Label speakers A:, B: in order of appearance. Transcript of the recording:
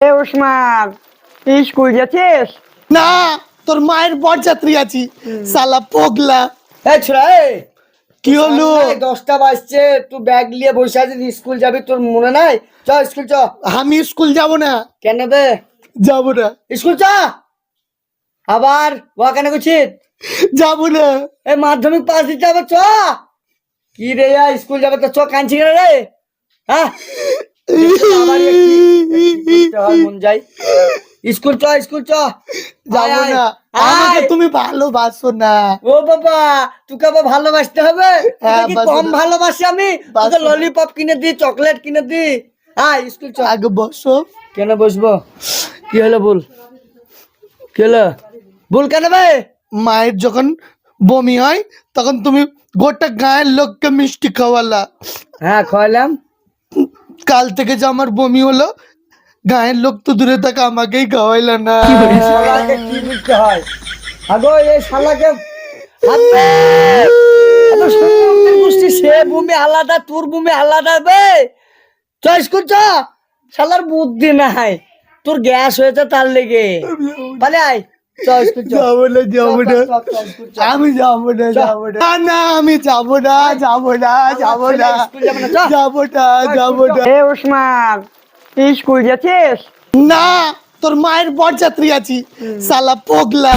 A: এ Osman, school যাচ্ছিস?
B: না, তোর মায়ের বরযাত্রী আছি শালা পগলা।
C: এই ছোড়া,
B: কি হলো?
C: 10টা বাজছে, তুই ব্যাগ নিয়ে বসে আছিস, স্কুল যাবি, তোর মনে নাই? চ স্কুল চ।
B: আমি স্কুল যাব না।
C: কেন বে?
B: যাব না।
C: স্কুল চ। আবার ওয়া কেন করছিস?
B: যাব না।
C: এই মাধ্যমিক পাস দিতে হবে, চ। কি রে স্কুল যাবে তো চ, কাঁদছি কেন রে? হ্যাঁ, বাবারে কি করতে হয় মন যাই। স্কুল চ, স্কুল চ।
B: যাব
C: আয়,
B: না।
C: আয়,
B: আমাকে
C: আয়।
B: তুমি ভালোবাসো না।
C: ও বাবা, তোকে আবার ভালোবাসতে হবে?
B: হ্যাঁ,
C: তোকে কি
B: বাসো
C: কম
B: না।
C: ভালোবাসি আমি?
B: বাসো
C: তোকে
B: না।
C: ললিপপ কিনে দি, চকলেট কিনে দি। আয় স্কুল চ।
B: আগে বসো।
C: কেন বসবো? কি হলো বল? কি হলো বল? কেন ভাই?
B: মায়ের যখন বমি হয় তখন তুমি গোটা গায়ের লোককে মিষ্টি খাওয়ালা।
C: হ্যাঁ খাওয়ালাম।
B: কাল থেকে যে আমার বমি হলো, গায়ের লোক তো দূরে থাকা আমাকেই খাওয়াইলা না।
C: শালাকে কি বুঝতে হয়? আগো এই শালাকে হাতবে। এত সুন্দর গোষ্ঠী, সে ভূমি আলাদা, তোর ভূমি আলাদা বে। চ স্কুল চ। শালার বুদ্ধি নাই, তোর গ্যাস হয়েছে তার লেগে। পালে আয়, চ স্কুল চ।
B: যাবো না, যাবো না,
C: চ, চ, চ, স্কুল চ।
B: আমি যাবো না, যাবো না, না, আমি যাবো না, যাবো না, যাবো না,
C: স্কুল যাবে না, চ।
B: যাবো না, যাবো না।
A: এ ওসমান, স্কুল যাচ্ছিস?
B: না, তোর মায়ের বরযাত্রী আছি শালা পগলা।